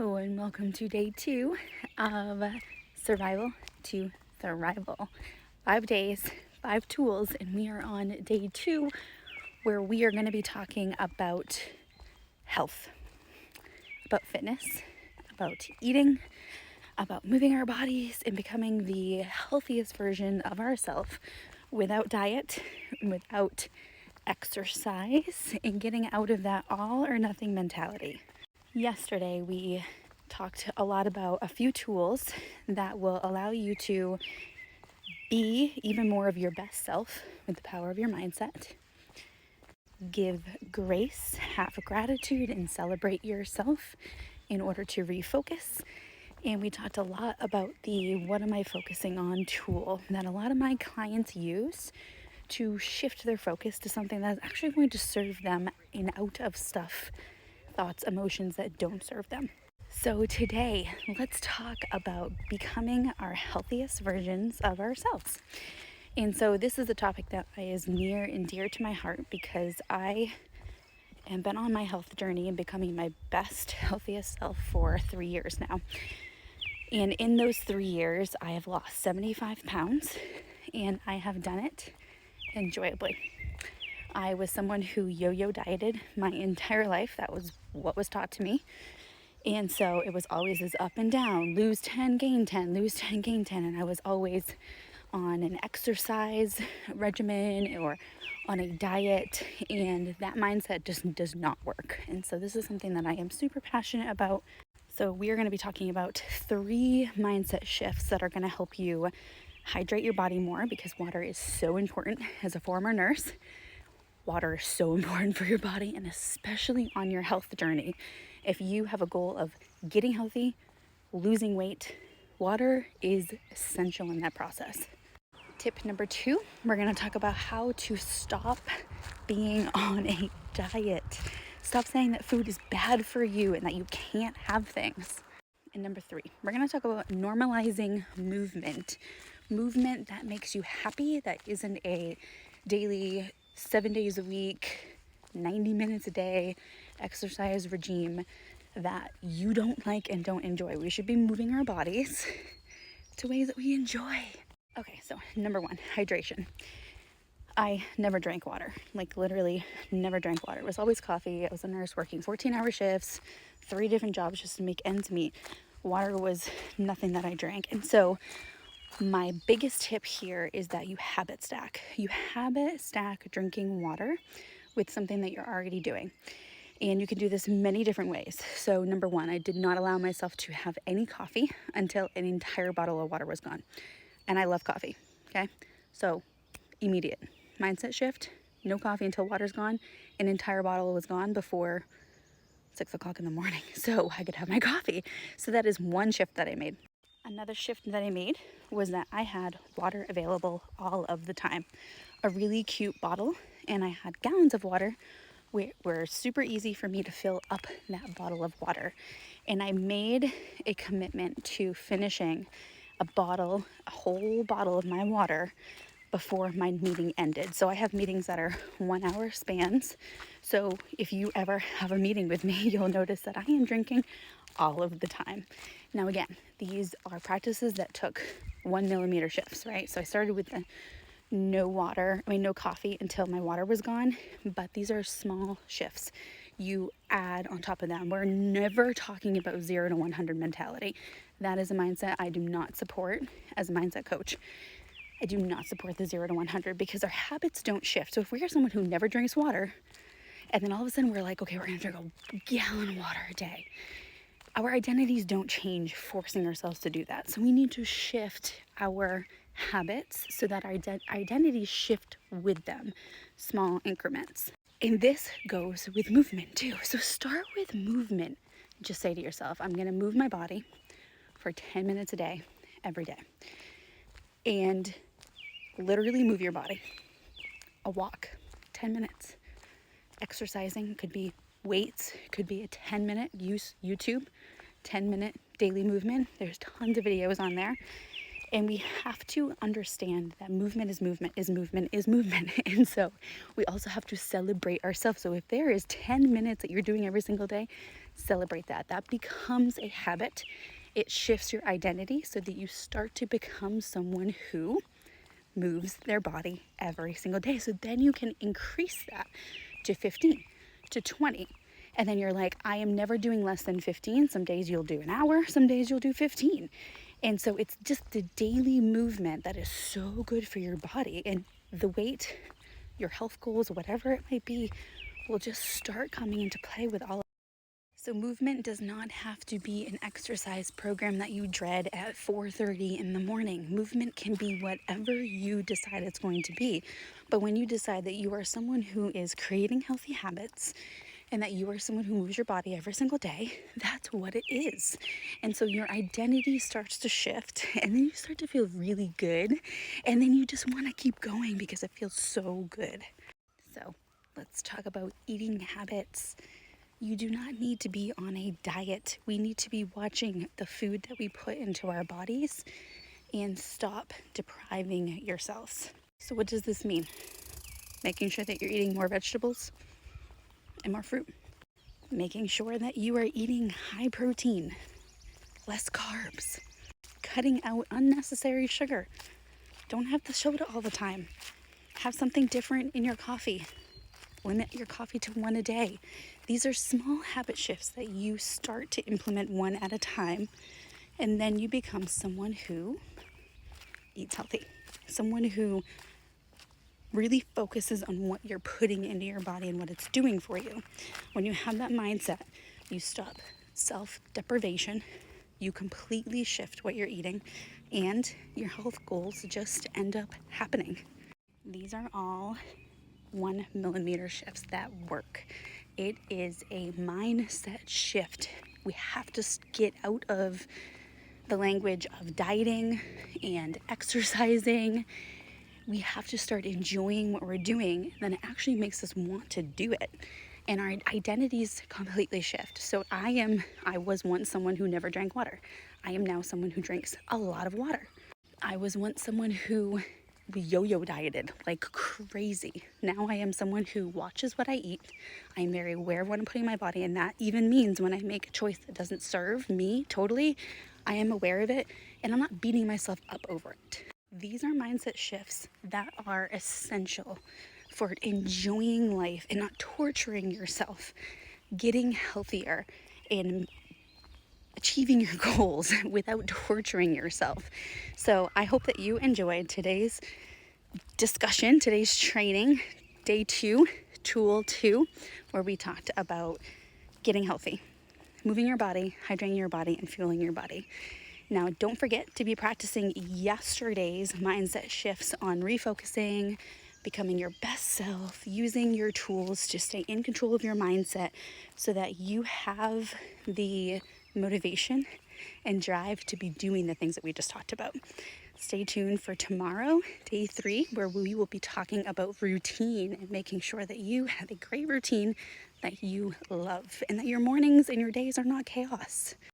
Hello and welcome to day 2 of Survival to Thrival. 5 days, 5 tools, and we are on day 2 where we are going to be talking about health, about fitness, about eating, about moving our bodies and becoming the healthiest version of ourselves without diet, without exercise, and getting out of that all or nothing mentality. Yesterday, we talked a lot about a few tools that will allow you to be even more of your best self with the power of your mindset. Give grace, have gratitude, and celebrate yourself in order to refocus. And we talked a lot about the what am I focusing on tool that a lot of my clients use to shift their focus to something that's actually going to serve them in out of stuff, thoughts, emotions that don't serve them. So today, let's talk about becoming our healthiest versions of ourselves. And so this is a topic that is near and dear to my heart because I have been on my health journey and becoming my best, healthiest self for 3 years now. And in those 3 years, I have lost 75 pounds and I have done it enjoyably. I was someone who yo-yo dieted my entire life. That was what was taught to me. And so it was always this up and down, lose 10, gain 10, lose 10, gain 10. And I was always on an exercise regimen or on a diet. And that mindset just does not work. And so this is something that I am super passionate about. So we are going to be talking about 3 mindset shifts that are going to help you hydrate your body more because water is so important. As a former nurse, water is so important for your body and especially on your health journey. If you have a goal of getting healthy, losing weight, water is essential in that process. Tip number 2, we're going to talk about how to stop being on a diet. Stop saying that food is bad for you and that you can't have things. And number 3, we're going to talk about normalizing movement. Movement that makes you happy, that isn't a daily 7 days a week, 90 minutes a day exercise regime that you don't like and don't enjoy. We should be moving our bodies to ways that we enjoy. Okay, so number 1, hydration. I never drank water, like literally never drank water. It was always coffee. I was a nurse working 14-hour shifts, 3 different jobs just to make ends meet. Water was nothing that I drank. And so my biggest tip here is that you habit stack. You habit stack drinking water with something that you're already doing. And you can do this many different ways. So number 1, I did not allow myself to have any coffee until an entire bottle of water was gone. And I love coffee, okay? So immediate mindset shift, no coffee until water's gone. An entire bottle was gone before 6 o'clock in the morning so I could have my coffee. So that is one shift that I made. Another shift that I made was that I had water available all of the time. A really cute bottle, and I had gallons of water were super easy for me to fill up that bottle of water. And I made a commitment to finishing a whole bottle of my water before my meeting ended. So I have meetings that are 1 hour spans. So if you ever have a meeting with me, you'll notice that I am drinking all of the time. Now again, these are practices that took 1 millimeter shifts, right? So I started with the no coffee until my water was gone, but these are small shifts. You add on top of that. We're never talking about 0 to 100 mentality. That is a mindset I do not support as a mindset coach. I do not support the 0 to 100 because our habits don't shift. So if we are someone who never drinks water, and then all of a sudden we're like, okay, we're gonna drink a gallon of water a day. Our identities don't change forcing ourselves to do that. So we need to shift our habits so that our identities shift with them, small increments. And this goes with movement too. So start with movement. Just say to yourself, I'm gonna move my body for 10 minutes a day, every day. And literally move your body. A walk, 10 minutes. Exercising could be weights, could be a 10-minute YouTube, 10-minute daily movement. There's tons of videos on there. And we have to understand that movement is movement is movement is movement. And so we also have to celebrate ourselves. So if there is 10 minutes that you're doing every single day, celebrate that. That becomes a habit. It shifts your identity so that you start to become someone who moves their body every single day. So then you can increase that to 15, to 20. And then you're like, I am never doing less than 15. Some days you'll do an hour, some days you'll do 15. And so it's just the daily movement that is so good for your body. And the weight, your health goals, whatever it might be, will just start coming into play with all of it. So movement does not have to be an exercise program that you dread at 4:30 in the morning. Movement can be whatever you decide it's going to be. But when you decide that you are someone who is creating healthy habits, and that you are someone who moves your body every single day, that's what it is. And so your identity starts to shift, and then you start to feel really good, and then you just want to keep going because it feels so good. So let's talk about eating habits. You do not need to be on a diet. We need to be watching the food that we put into our bodies and stop depriving yourselves. So what does this mean? Making sure that you're eating more vegetables and more fruit. Making sure that you are eating high protein, less carbs, cutting out unnecessary sugar. Don't have the soda all the time. Have something different in your coffee. Limit your coffee to one a day. These are small habit shifts that you start to implement one at a time, and then you become someone who eats healthy, someone who really focuses on what you're putting into your body and what it's doing for you. When you have that mindset, you stop self-deprivation, you completely shift what you're eating, and your health goals just end up happening. These are all 1 millimeter shifts that work. It is a mindset shift. We have to get out of the language of dieting and exercising. We have to start enjoying what we're doing. Then it actually makes us want to do it. And our identities completely shift. So I was once someone who never drank water. I am now someone who drinks a lot of water. I was once someone who yo-yo dieted like crazy. Now I am someone who watches what I eat. I am very aware of what I'm putting in my body, and that even means when I make a choice that doesn't serve me totally, I am aware of it, and I'm not beating myself up over it. These are mindset shifts that are essential for enjoying life and not torturing yourself, getting healthier, and achieving your goals without torturing yourself. So I hope that you enjoyed today's discussion, today's training, day 2, tool 2, where we talked about getting healthy, moving your body, hydrating your body, and fueling your body. Now, don't forget to be practicing yesterday's mindset shifts on refocusing, becoming your best self, using your tools to stay in control of your mindset so that you have the motivation and drive to be doing the things that we just talked about. Stay tuned for tomorrow, day 3, where we will be talking about routine and making sure that you have a great routine that you love and that your mornings and your days are not chaos.